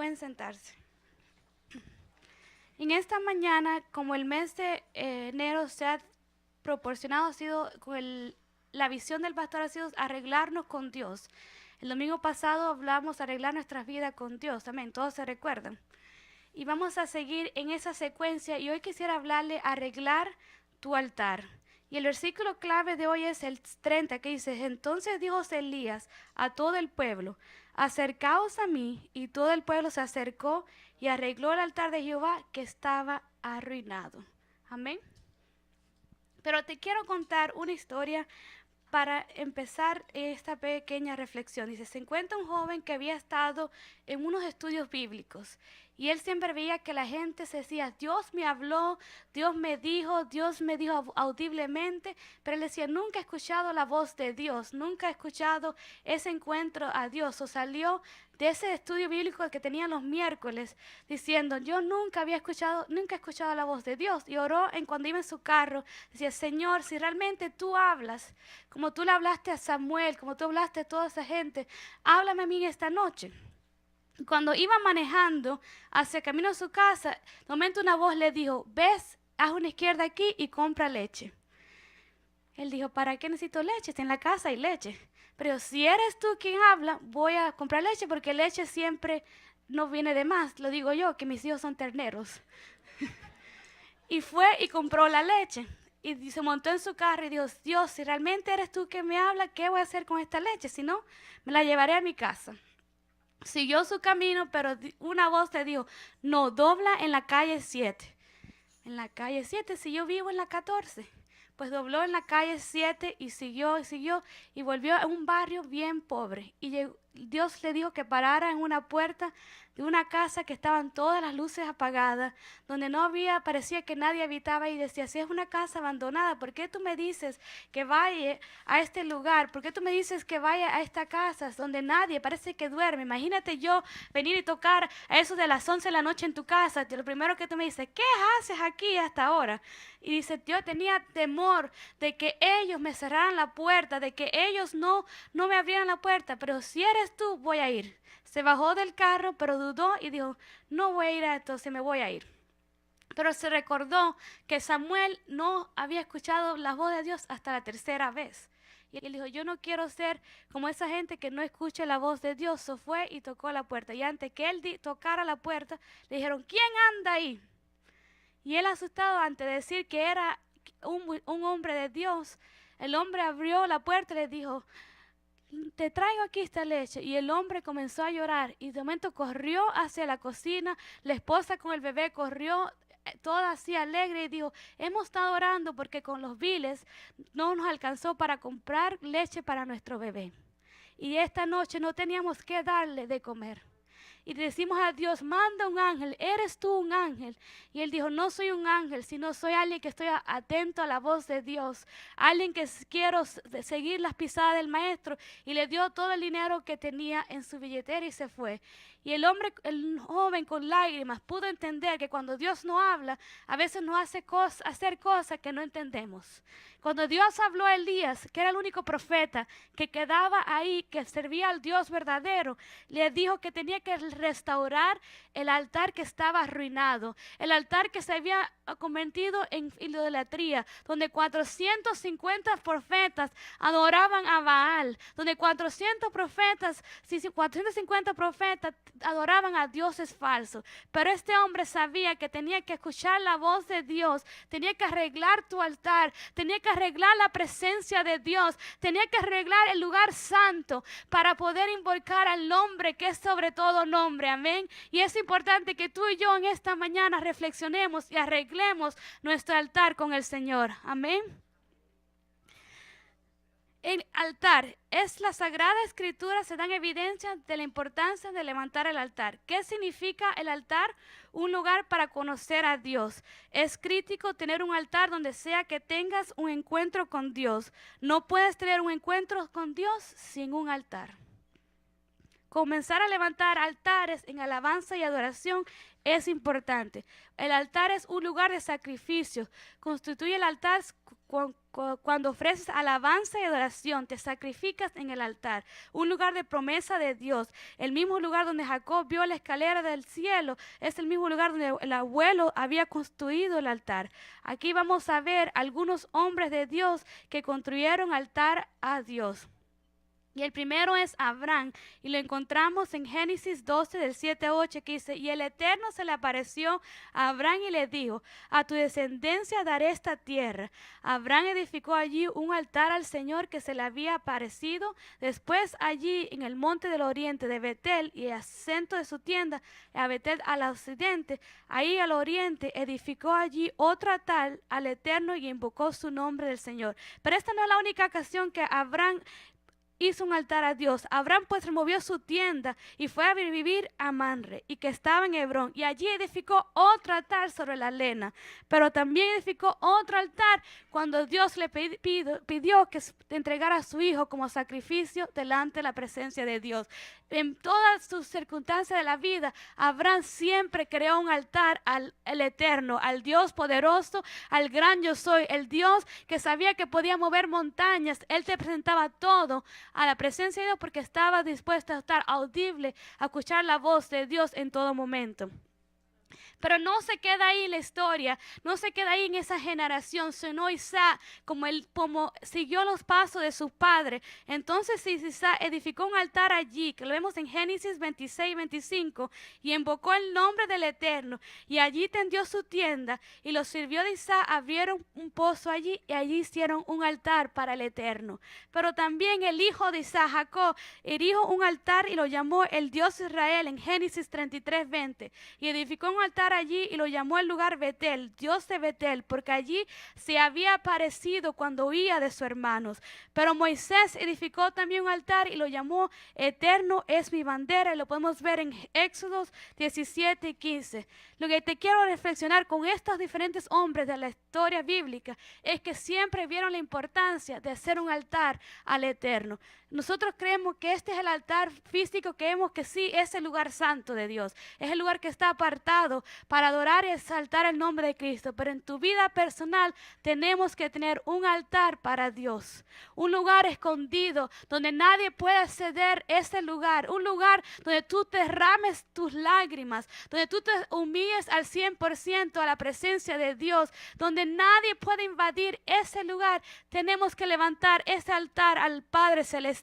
Pueden sentarse. En esta mañana, como el mes de enero se ha proporcionado, ha sido la visión del pastor ha sido arreglarnos con Dios. El domingo pasado hablamos de arreglar nuestras vidas con Dios, amén, todos se recuerdan. Y vamos a seguir en esa secuencia y hoy quisiera hablarle arreglar tu altar. Y el versículo clave de hoy es el 30 que dice: entonces dijo Elías a todo el pueblo, acercaos a mí. Y todo el pueblo se acercó y arregló el altar de Jehová que estaba arruinado. Amén. Pero te quiero contar una historia para empezar esta pequeña reflexión. Dice, se encuentra un joven que había estado en unos estudios bíblicos y él siempre veía que la gente se decía, Dios me habló, Dios me dijo audiblemente, pero él decía, nunca he escuchado la voz de Dios, nunca he escuchado ese encuentro a Dios. O salió de ese estudio bíblico que tenían los miércoles diciendo, yo nunca he escuchado la voz de Dios. Y oró cuando iba en su carro, decía, Señor, si realmente tú hablas, como tú le hablaste a Samuel, como tú hablaste a toda esa gente, háblame a mí esta noche. Cuando iba manejando hacia camino a su casa, de momento una voz le dijo, ves, haz una izquierda aquí y compra leche. Él dijo, ¿para qué necesito leche? Está en la casa hay leche. Pero si eres tú quien habla, voy a comprar leche porque leche siempre no viene de más. Lo digo yo, que mis hijos son terneros. Y fue y compró la leche. Y se montó en su carro y dijo, Dios, si realmente eres tú que me habla, ¿qué voy a hacer con esta leche? Si no, me la llevaré a mi casa. Siguió su camino, pero una voz le dijo, no, dobla en la calle 7. En la calle 7, si yo vivo en la 14. Pues dobló en la calle 7 y siguió y volvió a un barrio bien pobre. Y Dios le dijo que parara en una puerta de una casa que estaban todas las luces apagadas, donde parecía que nadie habitaba, y decía, si es una casa abandonada, ¿por qué tú me dices que vaya a este lugar? ¿Por qué tú me dices que vaya a esta casa donde nadie parece que duerme? Imagínate yo venir y tocar a eso de las 11 de la noche en tu casa, lo primero que tú me dices, ¿qué haces aquí hasta ahora? Y dice, yo tenía temor de que ellos me cerraran la puerta, de que ellos no me abrieran la puerta, pero si eres tú, voy a ir. Se bajó del carro, pero dudó y dijo, no voy a ir a esto, se me voy a ir. Pero se recordó que Samuel no había escuchado la voz de Dios hasta la tercera vez. Y él dijo, yo no quiero ser como esa gente que no escuche la voz de Dios. So fue y tocó la puerta. Y antes que él tocara la puerta, le dijeron, ¿quién anda ahí? Y él, asustado ante decir que era un hombre de Dios, el hombre abrió la puerta y le dijo, te traigo aquí esta leche. Y el hombre comenzó a llorar y de momento corrió hacia la cocina. La esposa con el bebé corrió toda así alegre y dijo, hemos estado orando porque con los biles no nos alcanzó para comprar leche para nuestro bebé. Y esta noche no teníamos que darle de comer. Y decimos a Dios, manda un ángel, ¿eres tú un ángel? Y él dijo, no soy un ángel, sino soy alguien que estoy atento a la voz de Dios, alguien que quiero seguir las pisadas del maestro. Y le dio todo el dinero que tenía en su billetera y se fue. Y el joven con lágrimas pudo entender que cuando Dios no habla, a veces nos hace hacer cosas que no entendemos. Cuando Dios habló a Elías, que era el único profeta que quedaba ahí, que servía al Dios verdadero, le dijo que tenía que restaurar el altar que estaba arruinado, el altar que se había convertido en idolatría, donde 450 profetas adoraban a Baal, donde 450 profetas adoraban a dioses falsos. Pero este hombre sabía que tenía que escuchar la voz de Dios, tenía que arreglar tu altar, tenía que arreglar la presencia de Dios, tenía que arreglar el lugar santo para poder invocar al nombre que es sobre todo nombre, amén. Y es importante que tú y yo en esta mañana reflexionemos y arreglemos nuestro altar con el Señor, amén. El altar es la Sagrada Escritura, se dan evidencias de la importancia de levantar el altar. ¿Qué significa el altar? Un lugar para conocer a Dios. Es crítico tener un altar donde sea que tengas un encuentro con Dios. No puedes tener un encuentro con Dios sin un altar. Comenzar a levantar altares en alabanza y adoración es importante. El altar es un lugar de sacrificio. Constituye el altar cuando ofreces alabanza y adoración, te sacrificas en el altar, un lugar de promesa de Dios. El mismo lugar donde Jacob vio la escalera del cielo es el mismo lugar donde el abuelo había construido el altar. Aquí vamos a ver algunos hombres de Dios que construyeron altar a Dios. Y el primero es Abraham, y lo encontramos en Génesis 12, del 7 a 8, que dice: y el Eterno se le apareció a Abraham y le dijo: a tu descendencia daré esta tierra. Abraham edificó allí un altar al Señor que se le había aparecido. Después allí en el monte del oriente de Betel, y al centro de su tienda, a Betel al occidente, ahí al oriente, edificó allí otro altar al Eterno y invocó su nombre del Señor. Pero esta no es la única ocasión que Abraham hizo un altar a Dios. Abraham pues removió su tienda y fue a vivir a Manre, y que estaba en Hebrón, y allí edificó otro altar sobre la arena. Pero también edificó otro altar cuando Dios le pidió que entregara a su hijo como sacrificio delante de la presencia de Dios. En todas sus circunstancias de la vida, Abraham siempre creó un altar al Eterno, al Dios poderoso, al gran yo soy, el Dios que sabía que podía mover montañas. Él te presentaba todo a la presencia de Dios porque estaba dispuesto a estar audible, a escuchar la voz de Dios en todo momento. Pero no se queda ahí la historia, no se queda ahí en esa generación, sino Isaac, como siguió los pasos de su padre. Entonces Isaac edificó un altar allí, que lo vemos en Génesis 26, 25, y invocó el nombre del Eterno, y allí tendió su tienda, y los sirvió de Isaac abrieron un pozo allí, y allí hicieron un altar para el Eterno. Pero también el hijo de Isaac, Jacob, erigió un altar y lo llamó el Dios de Israel en Génesis 33, 20, y edificó un altar allí y lo llamó el lugar Betel, Dios de Betel, porque allí se había aparecido cuando huía de sus hermanos. Pero Moisés edificó también un altar y lo llamó Eterno es mi bandera, y lo podemos ver en Éxodos 17 y 15. Lo que te quiero reflexionar con estos diferentes hombres de la historia bíblica es que siempre vieron la importancia de hacer un altar al Eterno. Nosotros creemos que este es el altar físico, que vemos que sí es el lugar santo de Dios, es el lugar que está apartado para adorar y exaltar el nombre de Cristo. Pero en tu vida personal tenemos que tener un altar para Dios, un lugar escondido donde nadie puede acceder a ese lugar, un lugar donde tú derrames tus lágrimas, donde tú te humilles al 100% a la presencia de Dios, donde nadie puede invadir ese lugar. Tenemos que levantar ese altar al Padre Celestial.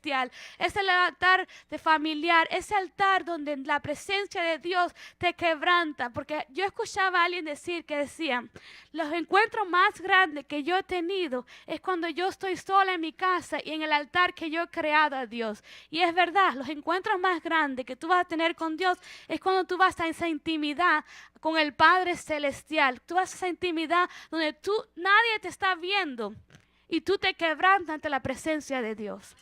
Es el altar de familiar, ese altar donde la presencia de Dios te quebranta. Porque yo escuchaba a alguien decir que decía: los encuentros más grandes que yo he tenido es cuando yo estoy sola en mi casa y en el altar que yo he creado a Dios. Y es verdad, los encuentros más grandes que tú vas a tener con Dios es cuando tú vas a esa intimidad con el Padre Celestial. Tú vas a esa intimidad donde nadie te está viendo y tú te quebrantas ante la presencia de Dios.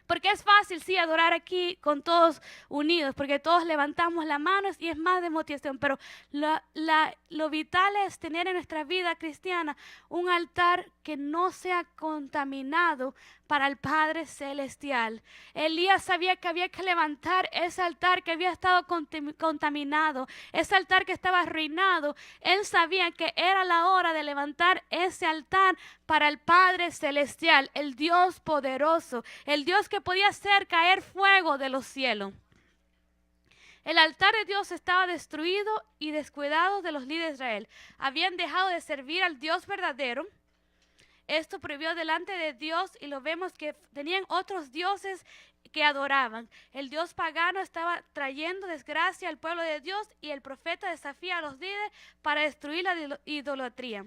Porque es fácil, sí, adorar aquí con todos unidos, porque todos levantamos las manos y es más de motivación. Pero lo vital es tener en nuestra vida cristiana un altar que no sea contaminado para el Padre Celestial. Elías sabía que había que levantar ese altar que había estado contaminado, ese altar que estaba arruinado. Él sabía que era la hora de levantar ese altar para el Padre Celestial, el Dios poderoso, el Dios que podía hacer caer fuego de los cielos. El altar de Dios estaba destruido y descuidado de los líderes de Israel. Habían dejado de servir al Dios verdadero. Esto prohibió delante de Dios, y lo vemos que tenían otros dioses que adoraban. El Dios pagano estaba trayendo desgracia al pueblo de Dios, y el profeta desafía a los líderes para destruir la idolatría.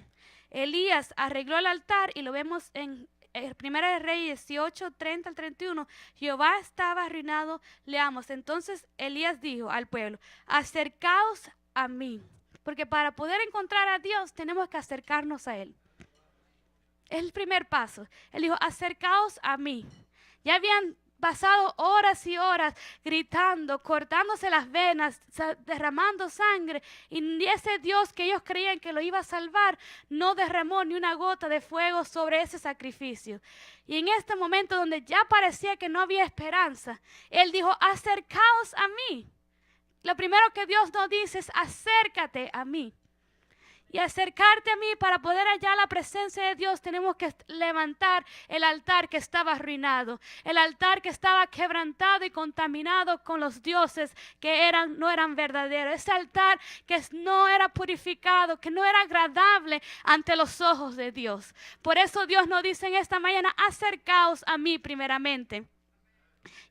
Elías arregló el altar, y lo vemos en Primera de Reyes 18, 30 al 31. Jehová estaba arruinado, leamos. Entonces Elías dijo al pueblo: acercaos a mí, porque para poder encontrar a Dios tenemos que acercarnos a Él. Es el primer paso. Él dijo: acercaos a mí. Ya habían pasado horas y horas gritando, cortándose las venas, derramando sangre, y ese Dios que ellos creían que lo iba a salvar no derramó ni una gota de fuego sobre ese sacrificio. Y en este momento donde ya parecía que no había esperanza, Él dijo: acercaos a mí. Lo primero que Dios nos dice es: acércate a mí. y acercarte a mí para poder hallar la presencia de Dios, tenemos que levantar el altar que estaba arruinado, el altar que estaba quebrantado y contaminado con los dioses que no eran verdaderos, ese altar que no era purificado, que no era agradable ante los ojos de Dios. Por eso Dios nos dice en esta mañana, acercaos a mí primeramente.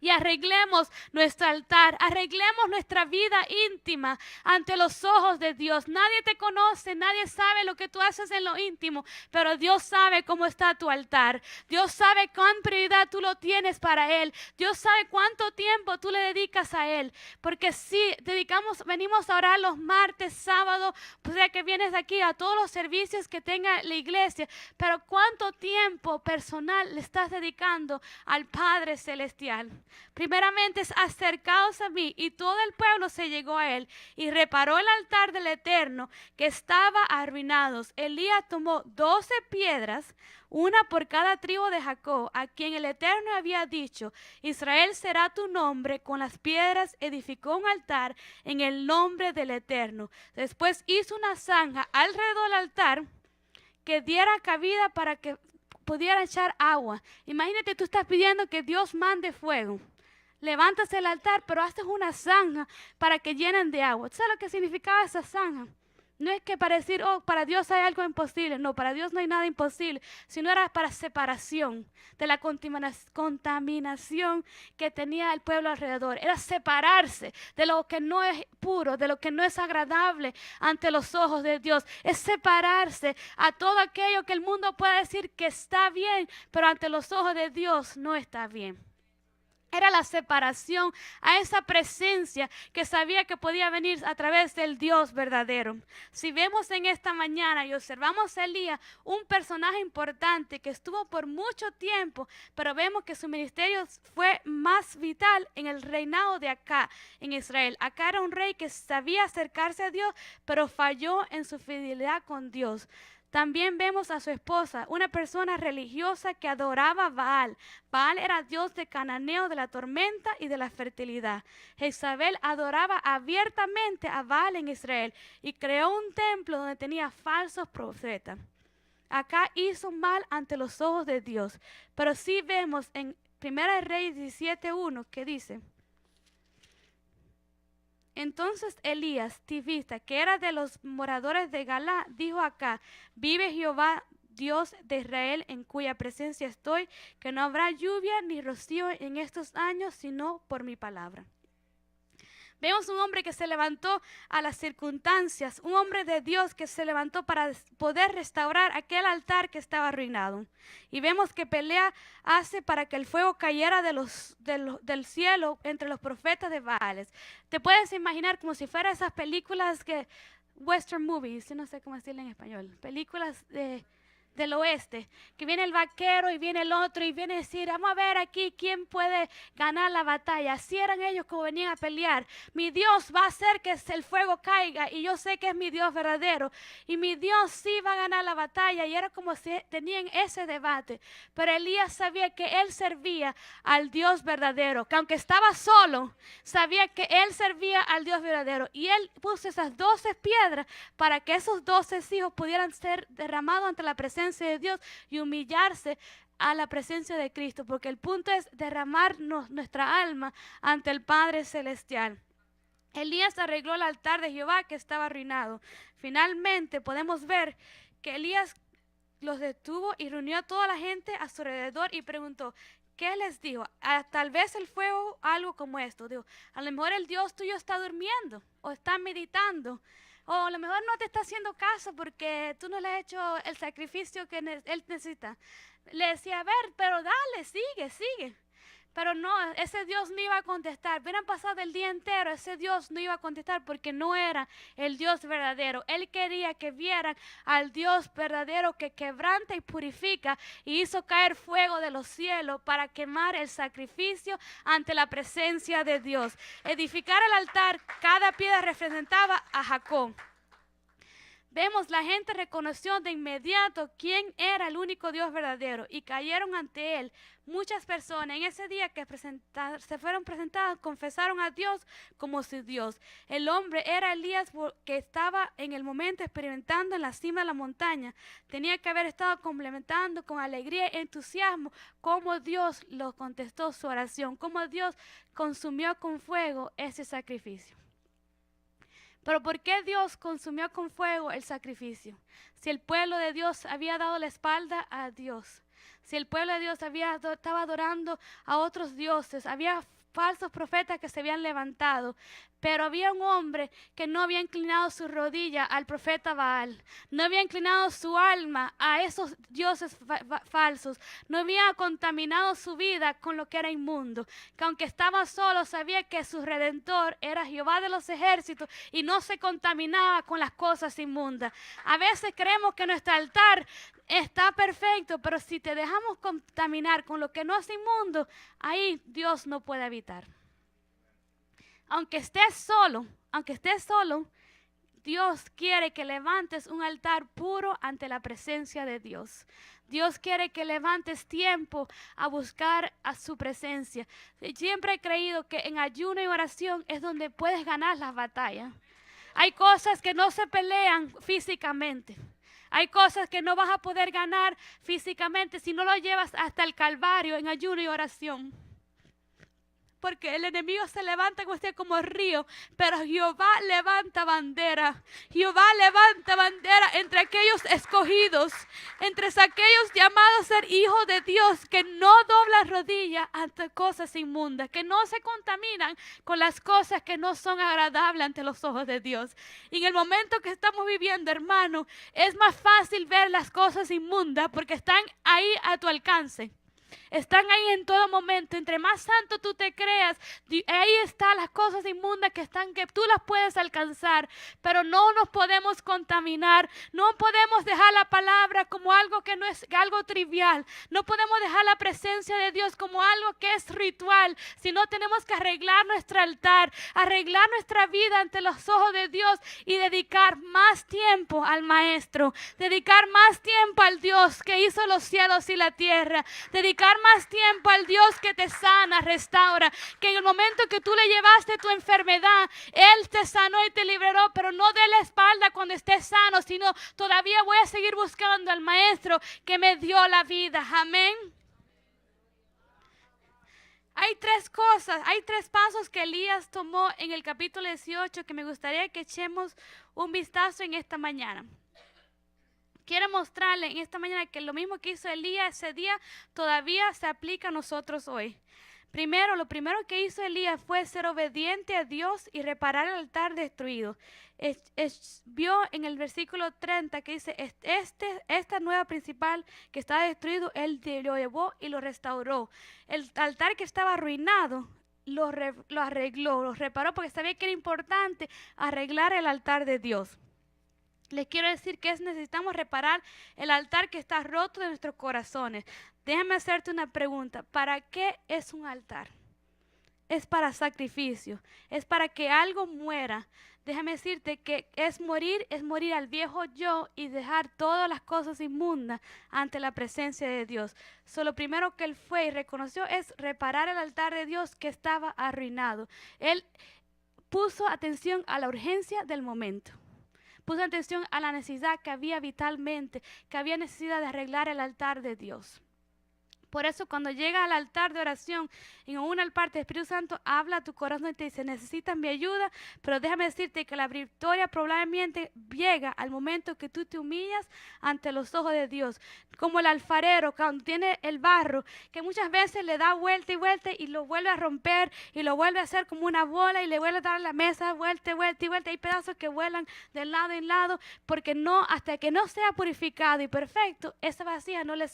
Y arreglemos nuestro altar, arreglemos nuestra vida íntima ante los ojos de Dios. Nadie te conoce, nadie sabe lo que tú haces en lo íntimo, pero Dios sabe cómo está tu altar. Dios sabe cuán prioridad tú lo tienes para Él. Dios sabe cuánto tiempo tú le dedicas a Él. Porque si venimos a orar los martes, sábados, pues ya que vienes aquí a todos los servicios que tenga la iglesia, pero cuánto tiempo personal le estás dedicando al Padre Celestial. Primeramente es acercaos a mí, y todo el pueblo se llegó a él y reparó el altar del Eterno que estaba arruinado. Elías tomó 12 piedras, una por cada tribu de Jacob, a quien el Eterno había dicho, Israel será tu nombre. Con las piedras edificó un altar en el nombre del Eterno. Después hizo una zanja alrededor del altar que diera cabida para que pudiera echar agua. Imagínate, tú estás pidiendo que Dios mande fuego. Levantas el altar, pero haces una zanja para que llenen de agua. ¿Sabes lo que significaba esa zanja? No es que para decir, oh, para Dios hay algo imposible. No, para Dios no hay nada imposible, sino era para separación de la contaminación que tenía el pueblo alrededor. Era separarse de lo que no es puro, de lo que no es agradable ante los ojos de Dios. Es separarse a todo aquello que el mundo puede decir que está bien, pero ante los ojos de Dios no está bien. Era la separación a esa presencia que sabía que podía venir a través del Dios verdadero. Si vemos en esta mañana y observamos a Elías, un personaje importante que estuvo por mucho tiempo, pero vemos que su ministerio fue más vital en el reinado de Acá, en Israel. Acá era un rey que sabía acercarse a Dios, pero falló en su fidelidad con Dios. También vemos a su esposa, una persona religiosa que adoraba a Baal. Baal era dios de cananeo, de la tormenta y de la fertilidad. Jezabel adoraba abiertamente a Baal en Israel y creó un templo donde tenía falsos profetas. Acá hizo mal ante los ojos de Dios. Pero sí vemos en 1 Reyes 17:1 que dice: entonces Elías, tibista, que era de los moradores de Galá, dijo a Acá: vive Jehová, Dios de Israel, en cuya presencia estoy, que no habrá lluvia ni rocío en estos años, sino por mi palabra. Vemos un hombre que se levantó a las circunstancias, un hombre de Dios que se levantó para poder restaurar aquel altar que estaba arruinado. Y vemos que pelea hace para que el fuego cayera del cielo entre los profetas de Baales. Te puedes imaginar como si fueran esas películas western movies, yo no sé cómo decirlo en español, películas del oeste, que viene el vaquero y viene el otro y viene a decir, vamos a ver aquí quién puede ganar la batalla. Así eran ellos como venían a pelear. Mi Dios va a hacer que el fuego caiga y yo sé que es mi Dios verdadero y mi Dios sí va a ganar la batalla. Y era como si tenían ese debate, pero Elías sabía que él servía al Dios verdadero, que aunque estaba solo, sabía que él servía al Dios verdadero, y él puso esas 12 piedras para que esos 12 hijos pudieran ser derramados ante la presencia de Dios y humillarse a la presencia de Cristo, porque el punto es derramarnos nuestra alma ante el Padre Celestial. Elías arregló el altar de Jehová que estaba arruinado. Finalmente podemos ver que Elías los detuvo y reunió a toda la gente a su alrededor y preguntó: ¿qué les dijo? Tal vez el fuego, algo como esto. Digo, a lo mejor el Dios tuyo está durmiendo o está meditando. O a lo mejor no te está haciendo caso porque tú no le has hecho el sacrificio que él necesita. Le decía, a ver, pero dale, sigue. Pero no, ese Dios no iba a contestar. Hubieran pasado el día entero, ese Dios no iba a contestar porque no era el Dios verdadero. Él quería que vieran al Dios verdadero que quebranta y purifica y hizo caer fuego de los cielos para quemar el sacrificio ante la presencia de Dios. Edificar el altar, cada piedra representaba a Jacob. vemos la gente reconoció de inmediato quién era el único Dios verdadero y cayeron ante él. Muchas personas en ese día que se fueron presentadas confesaron a Dios como su Dios. El hombre era Elías que estaba en el momento experimentando en la cima de la montaña. Tenía que haber estado complementando con alegría y entusiasmo cómo Dios lo contestó su oración, cómo Dios consumió con fuego ese sacrificio. Pero ¿por qué Dios consumió con fuego el sacrificio? Si el pueblo de Dios había dado la espalda a Dios, si el pueblo de Dios estaba adorando a otros dioses, había falsos profetas que se habían levantado, pero había un hombre que no había inclinado su rodilla al profeta Baal, no había inclinado su alma a esos dioses falsos, no había contaminado su vida con lo que era inmundo, que aunque estaba solo sabía que su redentor era Jehová de los ejércitos y no se contaminaba con las cosas inmundas. A veces creemos que nuestro altar está perfecto, pero si te dejamos contaminar con lo que no es inmundo, ahí Dios no puede habitar. Aunque estés solo, Dios quiere que levantes un altar puro ante la presencia de Dios. Dios quiere que levantes tiempo a buscar a su presencia. Siempre he creído que en ayuno y oración es donde puedes ganar las batallas. Hay cosas que no se pelean físicamente. Hay cosas que no vas a poder ganar físicamente si no lo llevas hasta el Calvario en ayuno y oración. Porque el enemigo se levanta con usted como río, pero Jehová levanta bandera. Jehová levanta bandera entre aquellos escogidos, entre aquellos llamados a ser hijos de Dios, que no doblan rodillas ante cosas inmundas, que no se contaminan con las cosas que no son agradables ante los ojos de Dios. Y en el momento que estamos viviendo, hermano, es más fácil ver las cosas inmundas porque están ahí a tu alcance. Están ahí en todo momento. Entre más santo tú te creas, ahí están las cosas inmundas que tú las puedes alcanzar, pero no nos podemos contaminar. No podemos dejar la palabra como algo que no es algo trivial. No podemos dejar la presencia de Dios como algo que es ritual, sino tenemos que arreglar nuestro altar, arreglar nuestra vida ante los ojos de Dios y dedicar más tiempo al Maestro, dedicar más tiempo al Dios que hizo los cielos y la tierra, dedicar más tiempo al Dios que te sana, restaura, que en el momento que tú le llevaste tu enfermedad, Él te sanó y te liberó, pero no dé la espalda cuando estés sano, sino todavía voy a seguir buscando al Maestro que me dio la vida. Amén. Hay tres pasos que Elías tomó en el capítulo 18 que me gustaría que echemos un vistazo en esta mañana. Quiero mostrarle en esta mañana que lo mismo que hizo Elías ese día todavía se aplica a nosotros hoy. Lo primero que hizo Elías fue ser obediente a Dios y reparar el altar destruido. Vio en el versículo 30 que dice, esta nueva principal que estaba destruido, él lo llevó y lo restauró. El altar que estaba arruinado, lo arregló, lo reparó porque sabía que era importante arreglar el altar de Dios. Les quiero decir que necesitamos reparar el altar que está roto de nuestros corazones. Déjame hacerte una pregunta. ¿Para qué es un altar? Es para sacrificio. Es para que algo muera. Déjame decirte que es morir al viejo yo y dejar todas las cosas inmundas ante la presencia de Dios. Lo primero que él fue y reconoció es reparar el altar de Dios que estaba arruinado. Él puso atención a la urgencia del momento. Puso atención a la necesidad que había vitalmente, que había necesidad de arreglar el altar de Dios. Por eso cuando llega al altar de oración, en una parte el Espíritu Santo habla a tu corazón y te dice, necesitas mi ayuda, pero déjame decirte que la victoria probablemente llega al momento que tú te humillas ante los ojos de Dios. Como el alfarero cuando tiene el barro, que muchas veces le da vuelta y vuelta y lo vuelve a romper y lo vuelve a hacer como una bola y le vuelve a dar la mesa vuelta y vuelta y vuelta. Hay pedazos que vuelan de lado en lado porque hasta que no sea purificado y perfecto, esa vasija no le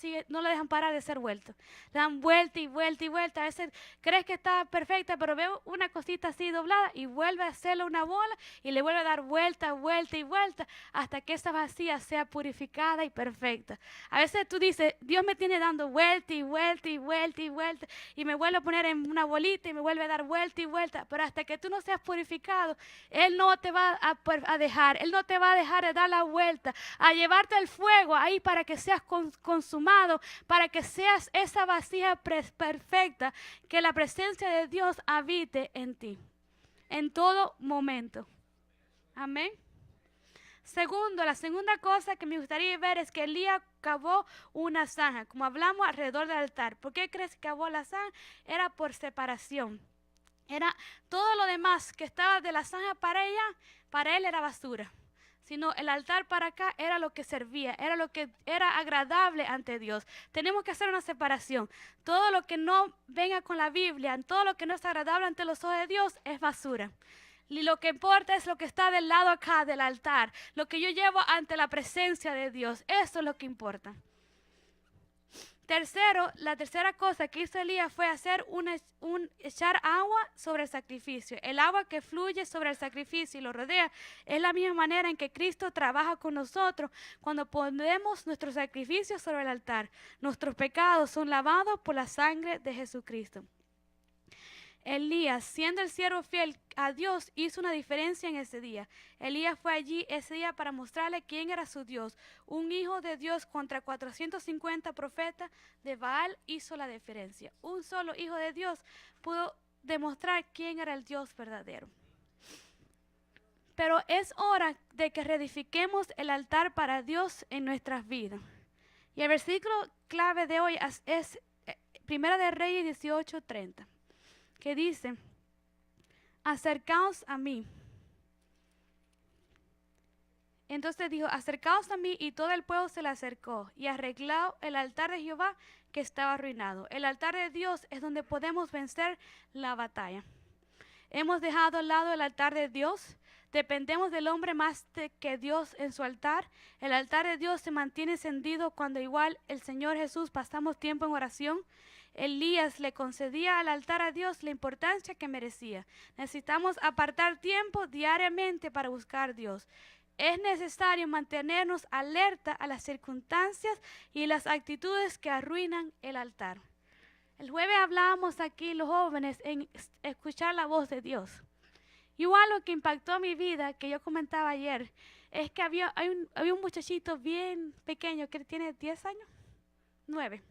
dejan parar de ser vuelta. visto. Le dan vuelta y vuelta y vuelta. A veces crees que está perfecta, pero veo una cosita así doblada y vuelve a hacerle una bola y le vuelve a dar vuelta, vuelta y vuelta hasta que esa vasija sea purificada y perfecta. A veces tú dices, Dios me tiene dando vuelta y vuelta y vuelta y vuelta y me vuelve a poner en una bolita y me vuelve a dar vuelta y vuelta, pero hasta que tú no seas purificado, Él no te va a dejar, Él no te va a dejar de dar la vuelta, a llevarte el fuego ahí para que seas consumado, para que seas esa vasija perfecta, que la presencia de Dios habite en ti, en todo momento. Amén. Segundo, la segunda cosa que me gustaría ver es que Elías cavó una zanja, como hablamos, alrededor del altar. ¿Por qué crees que cavó la zanja? Era por separación. Era todo lo demás que estaba de la zanja para ella, para él era basura. Sino el altar para acá era lo que servía, era lo que era agradable ante Dios. Tenemos que hacer una separación. Todo lo que no venga con la Biblia, todo lo que no es agradable ante los ojos de Dios es basura. Y lo que importa es lo que está del lado acá del altar, lo que yo llevo ante la presencia de Dios. Eso es lo que importa. Tercero, la tercera cosa que hizo Elías fue hacer echar agua sobre el sacrificio. El agua que fluye sobre el sacrificio y lo rodea es la misma manera en que Cristo trabaja con nosotros cuando ponemos nuestros sacrificios sobre el altar. Nuestros pecados son lavados por la sangre de Jesucristo. Elías, siendo el siervo fiel a Dios, hizo una diferencia en ese día. Elías fue allí ese día para mostrarle quién era su Dios. Un hijo de Dios contra 450 profetas de Baal hizo la diferencia. Un solo hijo de Dios pudo demostrar quién era el Dios verdadero. Pero es hora de que reedifiquemos el altar para Dios en nuestras vidas. Y el versículo clave de hoy es Primera de Reyes 18:30. Que dice, acercaos a mí. Entonces dijo, acercaos a mí, y todo el pueblo se le acercó y arregló el altar de Jehová que estaba arruinado. El altar de Dios es donde podemos vencer la batalla. Hemos dejado al lado el altar de Dios. Dependemos del hombre más que Dios en su altar. El altar de Dios se mantiene encendido cuando igual el Señor Jesús pasamos tiempo en oración. Elías le concedía al altar a Dios la importancia que merecía. Necesitamos apartar tiempo diariamente para buscar a Dios. Es necesario mantenernos alerta a las circunstancias y las actitudes que arruinan el altar. El jueves hablábamos aquí los jóvenes en escuchar la voz de Dios. Igual lo que impactó mi vida, que yo comentaba ayer, es que había un muchachito bien pequeño que tiene 10 años, 9.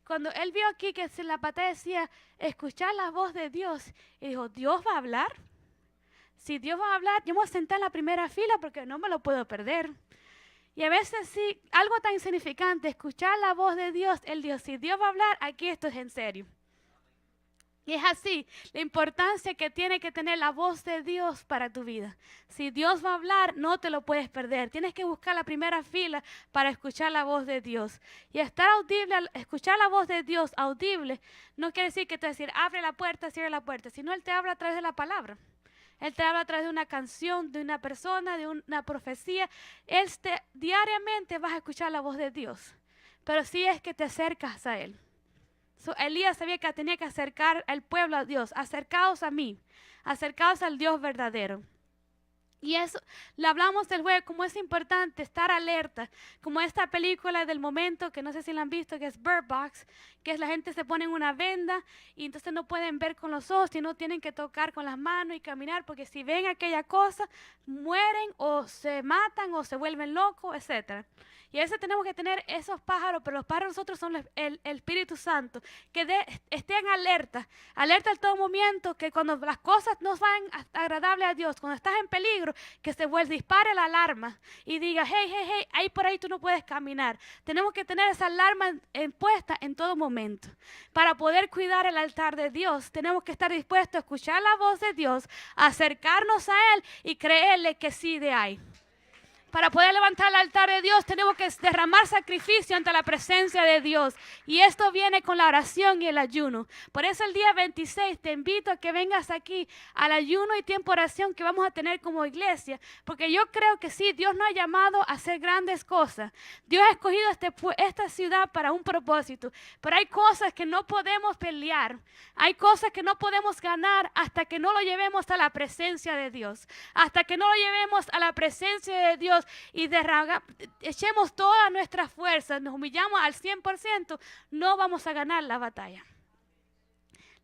Cuando él vio aquí que en la pantalla decía, escuchar la voz de Dios, y dijo, ¿Dios va a hablar? Si Dios va a hablar, yo me voy a sentar en la primera fila porque no me lo puedo perder. Y a veces sí, algo tan insignificante, escuchar la voz de Dios, él dijo, si Dios va a hablar, aquí esto es en serio. Y es así, la importancia que tiene que tener la voz de Dios para tu vida. Si Dios va a hablar, no te lo puedes perder. Tienes que buscar la primera fila para escuchar la voz de Dios. Y estar audible, escuchar la voz de Dios audible, no quiere decir que te va a decir, abre la puerta, cierra la puerta, sino Él te habla a través de la palabra. Él te habla a través de una canción, de una persona, de una profecía. Diariamente vas a escuchar la voz de Dios. Pero si es que te acercas a Él. Elías sabía que tenía que acercar al pueblo a Dios. Acercaos a mí, acercaos al Dios verdadero. Y eso, le hablamos del jueves, como es importante estar alerta, como esta película del momento, que no sé si la han visto, que es Bird Box, que es la gente se pone en una venda y entonces no pueden ver con los ojos, sino tienen que tocar con las manos y caminar, porque si ven aquella cosa, mueren o se matan o se vuelven locos, etc. Y a veces tenemos que tener esos pájaros, pero los pájaros nosotros son el Espíritu Santo, que estén alerta en todo momento, que cuando las cosas no van agradables a Dios, cuando estás en peligro, que se dispare la alarma y diga, hey, hey, hey, ahí por ahí tú no puedes caminar. Tenemos que tener esa alarma puesta en todo momento. Para poder cuidar el altar de Dios, tenemos que estar dispuestos a escuchar la voz de Dios, acercarnos a Él y creerle que sí de ahí. Para poder levantar el altar de Dios, tenemos que derramar sacrificio ante la presencia de Dios. Y esto viene con la oración y el ayuno. Por eso el día 26 te invito a que vengas aquí al ayuno y tiempo de oración que vamos a tener como iglesia. Porque yo creo que sí, Dios nos ha llamado a hacer grandes cosas. Dios ha escogido esta ciudad para un propósito. Pero hay cosas que no podemos pelear. Hay cosas que no podemos ganar hasta que no lo llevemos a la presencia de Dios. Hasta que no lo llevemos a la presencia de Dios y echemos toda nuestra fuerza, nos humillamos al 100%, no vamos a ganar la batalla.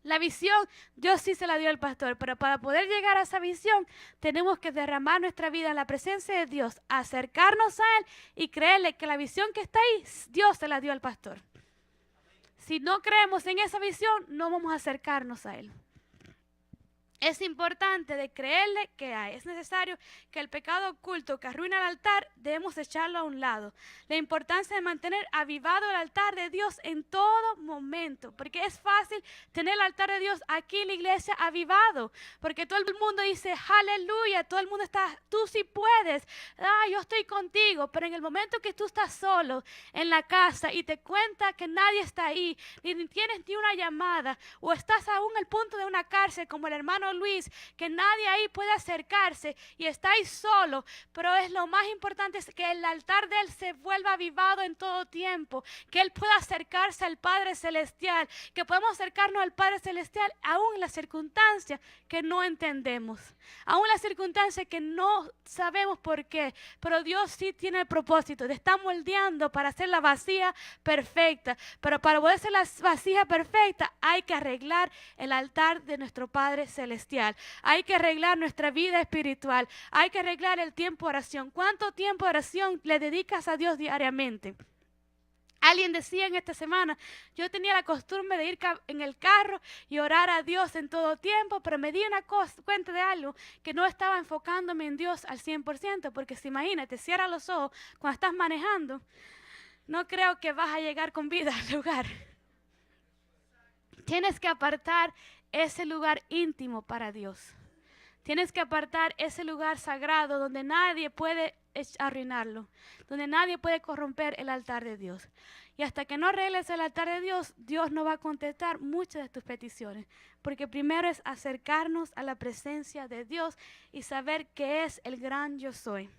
La visión, Dios sí se la dio al pastor, pero para poder llegar a esa visión, tenemos que derramar nuestra vida en la presencia de Dios, acercarnos a Él y creerle que la visión que está ahí, Dios se la dio al pastor. Si no creemos en esa visión, no vamos a acercarnos a Él. Es importante de creerle que es necesario que el pecado oculto que arruina el altar debemos echarlo a un lado. La importancia de mantener avivado el altar de Dios en todo momento, porque es fácil tener el altar de Dios aquí en la iglesia avivado, porque todo el mundo dice aleluya, todo el mundo está, tú sí puedes, yo estoy contigo, pero en el momento que tú estás solo en la casa y te cuenta que nadie está ahí, ni tienes ni una llamada, o estás aún al punto de una cárcel como el hermano Luis, que nadie ahí puede acercarse y está ahí solo, pero es lo más importante es que el altar de él se vuelva avivado en todo tiempo, que él pueda acercarse al Padre Celestial, que podemos acercarnos al Padre Celestial aún en las circunstancias que no entendemos, aún en las circunstancias que no sabemos por qué, pero Dios sí tiene el propósito, te está moldeando para hacer la vasija perfecta, pero para poder hacer la vasija perfecta hay que arreglar el altar de nuestro Padre Celestial. Hay que arreglar nuestra vida espiritual. Hay que arreglar el tiempo de oración. ¿Cuánto tiempo de oración le dedicas a Dios diariamente? Alguien decía en esta semana, yo tenía la costumbre de ir en el carro y orar a Dios en todo tiempo, pero me di cuenta de algo, que no estaba enfocándome en Dios al 100%, porque si imagínate, cierra los ojos cuando estás manejando, no creo que vas a llegar con vida al lugar. Tienes que apartar ese lugar íntimo para Dios. Tienes que apartar ese lugar sagrado donde nadie puede arruinarlo, donde nadie puede corromper el altar de Dios. Y hasta que no arregles el altar de Dios, Dios no va a contestar muchas de tus peticiones, porque primero es acercarnos a la presencia de Dios y saber que es el gran yo soy.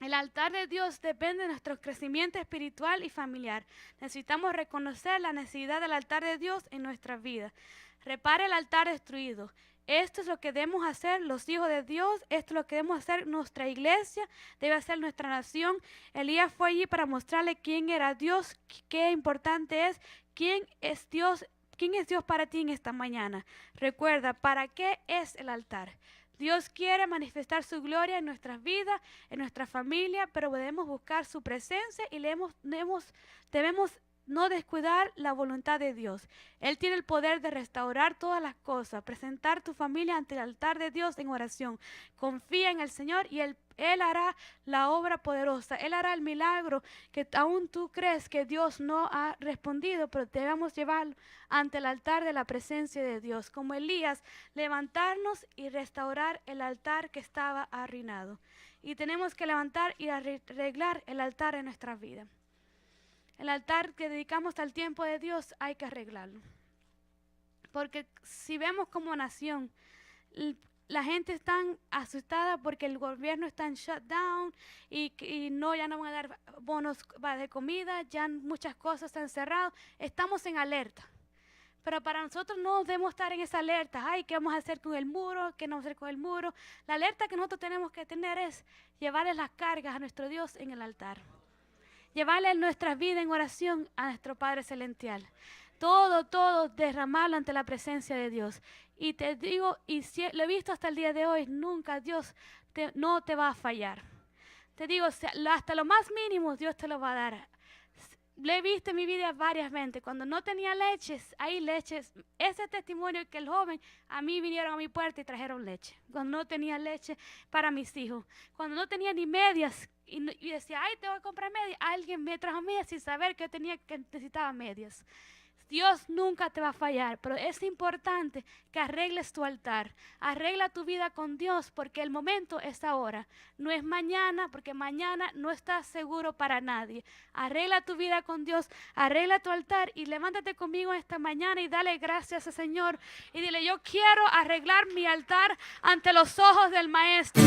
El altar de Dios depende de nuestro crecimiento espiritual y familiar. Necesitamos reconocer la necesidad del altar de Dios en nuestras vidas. Repare el altar destruido. Esto es lo que debemos hacer los hijos de Dios. Esto es lo que debemos hacer nuestra iglesia. Debe hacer nuestra nación. Elías fue allí para mostrarle quién era Dios, qué importante es, quién es Dios para ti en esta mañana. Recuerda, ¿para qué es el altar? Dios quiere manifestar su gloria en nuestras vidas, en nuestra familia, pero debemos buscar su presencia y debemos no descuidar la voluntad de Dios. Él tiene el poder de restaurar todas las cosas, presentar tu familia ante el altar de Dios en oración. Confía en el Señor y Él hará la obra poderosa. Él hará el milagro que aún tú crees que Dios no ha respondido, pero debemos llevarlo ante el altar de la presencia de Dios. Como Elías, levantarnos y restaurar el altar que estaba arruinado. Y tenemos que levantar y arreglar el altar en nuestra vida. El altar que dedicamos al tiempo de Dios hay que arreglarlo. Porque si vemos como nación, la gente está asustada porque el gobierno está en shutdown y ya no van a dar bonos de comida, ya muchas cosas están cerradas. Estamos en alerta. Pero para nosotros no debemos estar en esa alerta. Ay, ¿qué vamos a hacer con el muro? ¿Qué no vamos a hacer con el muro? La alerta que nosotros tenemos que tener es llevarle las cargas a nuestro Dios en el altar. Llevarle nuestras vidas en oración a nuestro Padre Celestial. Todo derramarlo ante la presencia de Dios. Y te digo, lo he visto hasta el día de hoy, nunca Dios no te va a fallar. Te digo, hasta lo más mínimo Dios te lo va a dar. Lo he visto en mi vida varias veces. Cuando no tenía leches, hay leches. Ese testimonio que el joven, a mí vinieron a mi puerta y trajeron leche. Cuando no tenía leche para mis hijos. Cuando no tenía ni medias. Y decía, ay, te voy a comprar medias. Alguien me trajo medias sin saber que necesitaba medias. Dios nunca te va a fallar, pero es importante que arregles tu altar. Arregla tu vida con Dios porque el momento es ahora. No es mañana porque mañana no está seguro para nadie. Arregla tu vida con Dios, arregla tu altar y levántate conmigo esta mañana y dale gracias al Señor. Y dile, yo quiero arreglar mi altar ante los ojos del Maestro.